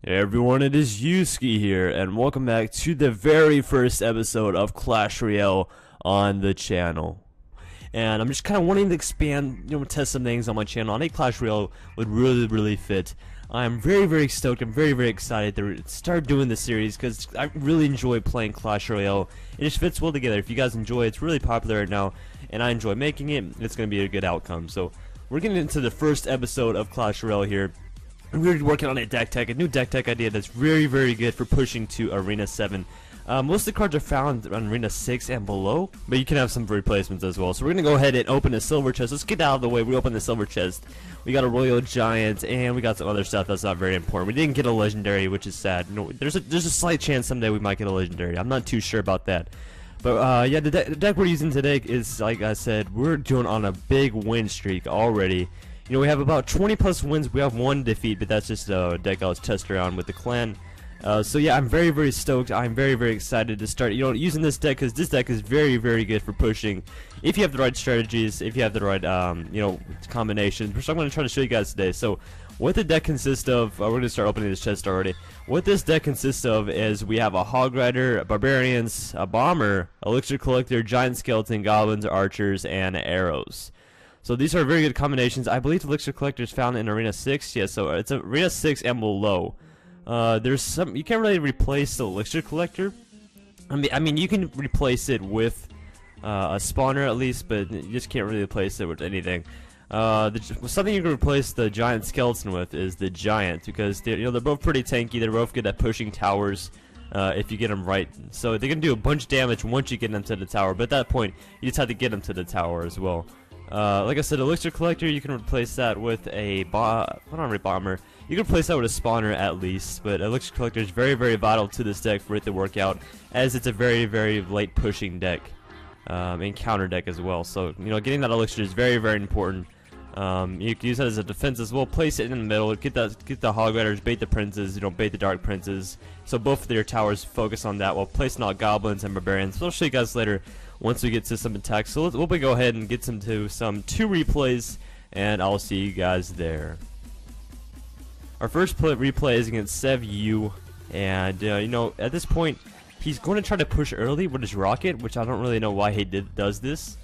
Hey everyone, it is Yuskyy here, and welcome back to the very first episode of Clash Royale on the channel. And I'm just kind of wanting to expand, test some things on my channel. I think Clash Royale would really fit. I'm very stoked. I'm very excited to start doing this series because I really enjoy playing Clash Royale. It just fits well together. If you guys enjoy it, it's really popular right now, and I enjoy making it. It's going to be a good outcome. So we're getting into the first episode of Clash Royale here. We're working on a new deck tech idea that's very good for pushing to Arena 7. Most of the cards are found on Arena 6 and below, but you can have some replacements as well. So we're going to go ahead and open a silver chest. Let's get out of the way. We open the silver chest. We got a Royal Giant, and we got some other stuff that's not very important. We didn't get a legendary, which is sad. There's a slight chance someday we might get a legendary. I'm not too sure about that. But yeah, the deck we're using today is, like I said, we're doing on a big win streak already. We have about 20 plus wins. We have one defeat, but that's just a deck I was testing around with the clan. So yeah, I'm very stoked. I'm very excited to start using this deck, because this deck is very good for pushing if you have the right strategies, if you have the right combinations, which I'm going to try to show you guys today. So what the deck consists of, we're going to start opening this chest already. What this deck consists of is we have a Hog Rider, Barbarians, a Bomber, Elixir Collector, Giant Skeleton, Goblins, Archers, and Arrows. So these are very good combinations. I believe Elixir Collector is found in Arena 6. Yeah, so it's Arena 6 and below. There's some, you can't really replace the Elixir Collector. I mean you can replace it with a spawner at least, but you just can't really replace it with anything. Something you can replace the Giant Skeleton with is the Giant, because they're both pretty tanky. They're both good at pushing towers. If you get them right, so they can do a bunch of damage once you get them to the tower. But at that point, you just have to get them to the tower as well. Like I said, Elixir Collector, you can replace that with a Bomber. You can replace that with a Spawner at least, but Elixir Collector is very vital to this deck for it to work out, as it's a very late pushing deck, and counter deck as well. So, getting that Elixir is very important. You can use that as a defense as well. Place it in the middle. Get the Hog Riders, bait the Princes, bait the Dark Princes. So both of your towers focus on that while placing out Goblins and Barbarians. So I'll show you guys later once we get to some attacks. So we'll go ahead and get to some 2 replays, and I'll see you guys there. Our first replay is against Sev U, and at this point he's going to try to push early with his rocket, which I don't really know why he does this.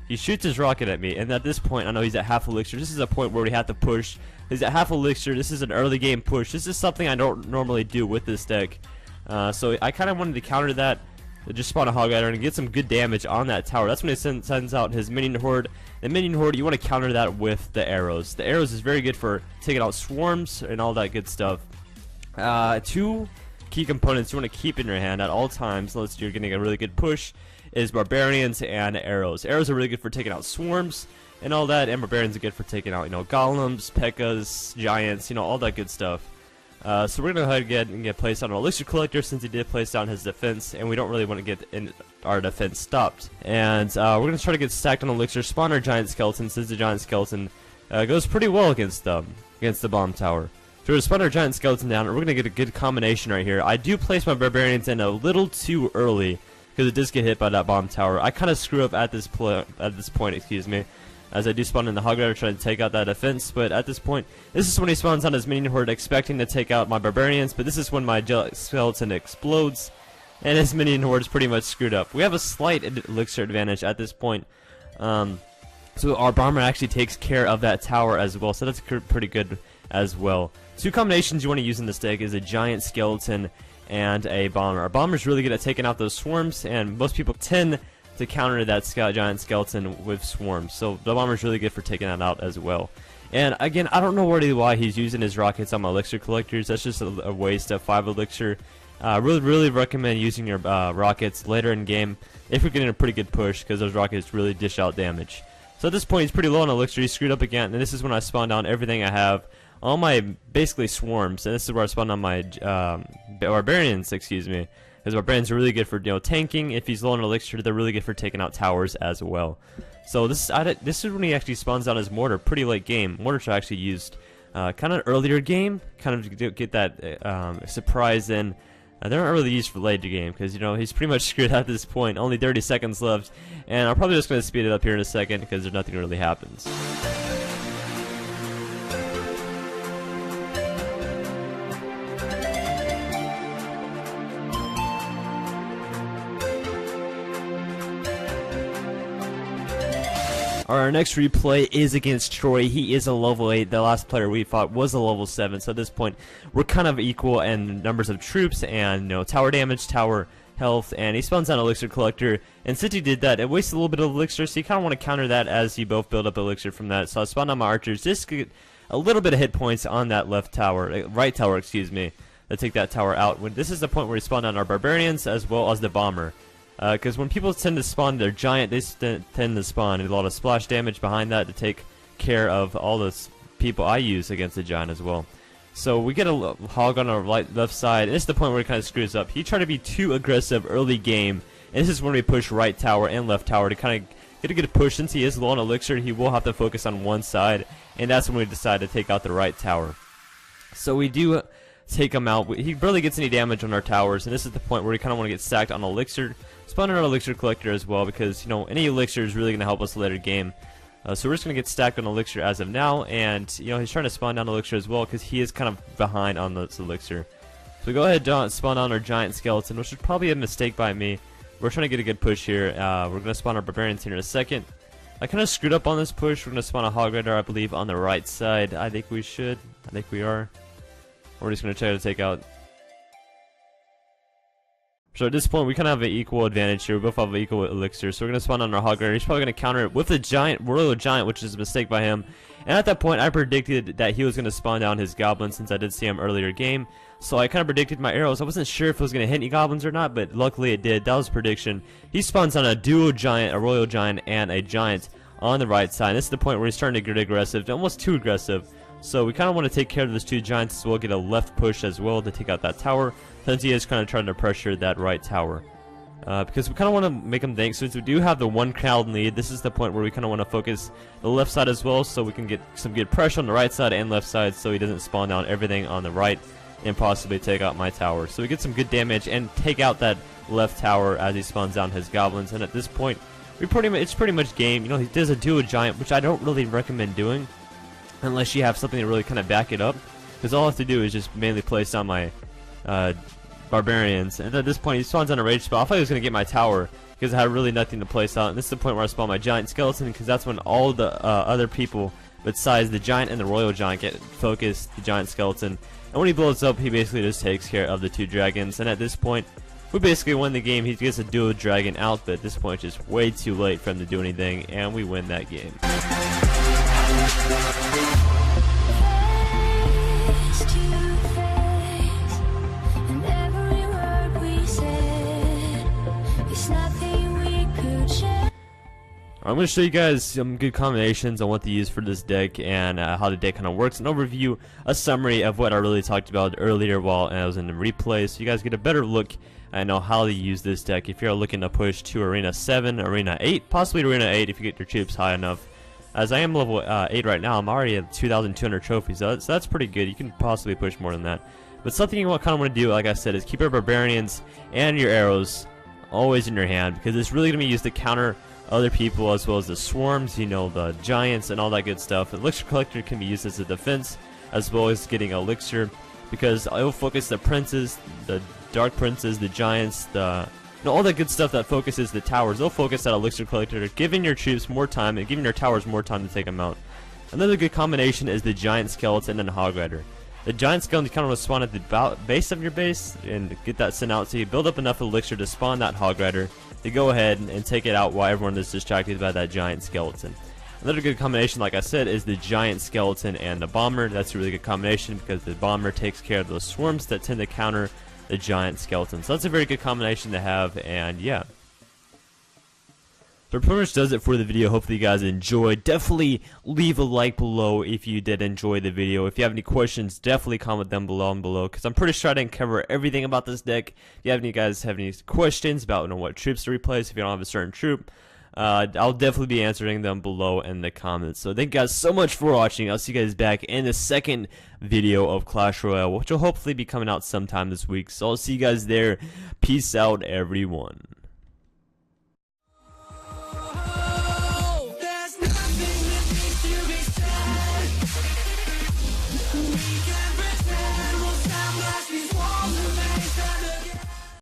He shoots his rocket at me, and at this point I know he's at half elixir. This is a point where we have to push. He's at half elixir. This is an early game push. This is something I don't normally do with this deck. So I kind of wanted to counter that. Just spawn a Hog Rider and get some good damage on that tower. That's when he sends out his minion horde. The minion horde, you want to counter that with the arrows. The arrows is very good for taking out swarms and all that good stuff. 2 key components you want to keep in your hand at all times, unless you're getting a really good push, is Barbarians and Arrows. Arrows are really good for taking out swarms and all that, and Barbarians are good for taking out, golems, P.E.K.K.A.s, giants, all that good stuff. So we're gonna go ahead and get placed on our Elixir Collector, since he did place down his defense, and we don't really want to get our defense stopped. And we're gonna try to get stacked on Elixir, spawn our Giant Skeleton, since the Giant Skeleton goes pretty well against the bomb tower. So we're gonna spawn our Giant Skeleton down, and we're gonna get a good combination right here. I do place my Barbarians in a little too early, because it does get hit by that bomb tower. I kind of screw up at this point, excuse me, as I do spawn in the Hog Rider trying to take out that defense. But at this point, this is when he spawns on his minion horde expecting to take out my Barbarians, but this is when my Skeleton explodes, and his minion horde is pretty much screwed up. We have a slight elixir advantage at this point, so our Bomber actually takes care of that tower as well, so that's pretty good as well. 2 combinations you want to use in this deck is a Giant Skeleton and a Bomber. Our Bomber is really good at taking out those swarms, and most people tend to counter that Giant Skeleton with swarms. So the Bomber is really good for taking that out as well. And again, I don't know really why he's using his rockets on my Elixir Collectors. That's just a waste of 5 elixir. Really recommend using your rockets later in game if you're getting a pretty good push, because those rockets really dish out damage. So at this point he's pretty low on elixir. He's screwed up again, and this is when I spawn down everything I have. All my basically swarms, and this is where I spawn on my Barbarians, excuse me. Because Barbarians are really good for tanking. If he's low on elixir, they're really good for taking out towers as well. So this is when he actually spawns down his mortar, pretty late game. Mortars are actually used kind of earlier game, kind of to get that surprise in. They're not really used for later game, because he's pretty much screwed at this point. Only 30 seconds left, and I'm probably just going to speed it up here in a second, because there's nothing really happens. Our next replay is against Troy. He is a level 8. The last player we fought was a level 7. So at this point, we're kind of equal in numbers of troops and tower damage, tower health, and he spawns out Elixir Collector. And since he did that, it wastes a little bit of Elixir, so you kind of want to counter that as you both build up Elixir from that. So I spawned on my archers just to get a little bit of hit points on that left tower, right tower, excuse me, to take that tower out. This is the point where we spawn on our Barbarians as well as the Bomber. Because when people tend to spawn their Giant, they tend to spawn a lot of splash damage behind that to take care of all the people I use against the Giant as well. So we get a hog on our left side, and this is the point where he kind of screws up. He tried to be too aggressive early game, and this is when we push right tower and left tower to kind of get a good push. Since he is low on Elixir, he will have to focus on one side, and that's when we decide to take out the right tower. So we do take him out. He barely gets any damage on our towers, and this is the point where we kind of want to get stacked on Elixir. Spawn our Elixir Collector as well, because any Elixir is really going to help us later game. So we're just going to get stacked on Elixir as of now, and he's trying to spawn down Elixir as well, because he is kind of behind on this Elixir. So we go ahead and spawn on our Giant Skeleton, which is probably a mistake by me. We're trying to get a good push here. We're going to spawn our Barbarians here in a second. I kind of screwed up on this push. We're going to spawn a Hog Rider, I believe, on the right side. I think we should. I think we are. We're just going to try to take out. So at this point, we kind of have an equal advantage here. We both have an equal Elixir. So we're going to spawn on our Hog Rider. He's probably going to counter it with the Royal Giant, which is a mistake by him. And at that point, I predicted that he was going to spawn down his Goblin, since I did see him earlier game. So I kind of predicted my arrows. I wasn't sure if it was going to hit any Goblins or not, but luckily it did. That was a prediction. He spawns on a duo Giant, a Royal Giant, and a Giant on the right side. This is the point where he's starting to get aggressive, almost too aggressive. So we kind of want to take care of those two Giants as well, get a left push as well to take out that tower, since he is kind of trying to pressure that right tower. Because we kind of want to make him think, since we do have the one crowd lead, this is the point where we kind of want to focus the left side as well, so we can get some good pressure on the right side and left side, so he doesn't spawn down everything on the right and possibly take out my tower. So we get some good damage and take out that left tower as he spawns down his Goblins. And at this point, it's pretty much game. He does a duo Giant, which I don't really recommend doing unless you have something to really kind of back it up, because all I have to do is just mainly place down my Barbarians. And at this point, he spawns on a rage spell. I thought he was going to get my tower, because I had really nothing to place out. And this is the point where I spawn my Giant Skeleton, because that's when all the other people besides the Giant and the Royal Giant get focused, the Giant Skeleton. And when he blows up, he basically just takes care of the two dragons. And at this point, we basically win the game. He gets a duo dragon out, but at this point, it's just way too late for him to do anything, and we win that game. I'm going to show you guys some good combinations on what to use for this deck and how the deck kind of works, an overview, a summary of what I really talked about earlier while I was in the replay, so you guys get a better look and know how to use this deck if you're looking to push to Arena 7, Arena 8, possibly Arena 8 if you get your troops high enough. As I am level 8 right now, I'm already at 2,200 trophies, so that's pretty good. You can possibly push more than that. But something you kind of want to do, like I said, is keep your Barbarians and your arrows always in your hand, because it's really going to be used to counter other people, as well as the swarms, the Giants and all that good stuff. Elixir Collector can be used as a defense, as well as getting Elixir, because it will focus the princes, the Dark Princes, the Giants, all that good stuff that focuses the towers. They'll focus that Elixir Collector, giving your troops more time and giving your towers more time to take them out. Another good combination is the Giant Skeleton and Hog Rider. The Giant Skeleton kind of will spawn at the base of your base and get that sent out, so you build up enough Elixir to spawn that Hog Rider to go ahead and take it out while everyone is distracted by that Giant Skeleton. Another good combination, like I said, is the Giant Skeleton and the Bomber. That's a really good combination, because the Bomber takes care of those swarms that tend to counter the Giant Skeleton. So that's a very good combination to have, and yeah. So pretty much does it for the video. Hopefully you guys enjoyed. Definitely leave a like below if you did enjoy the video. If you have any questions, definitely comment them below, because I'm pretty sure I didn't cover everything about this deck. If you guys have any questions about what troops to replace, if you don't have a certain troop, I'll definitely be answering them below in the comments. So thank you guys so much for watching. I'll see you guys back in the second video of Clash Royale, which will hopefully be coming out sometime this week. So I'll see you guys there. Peace out, everyone.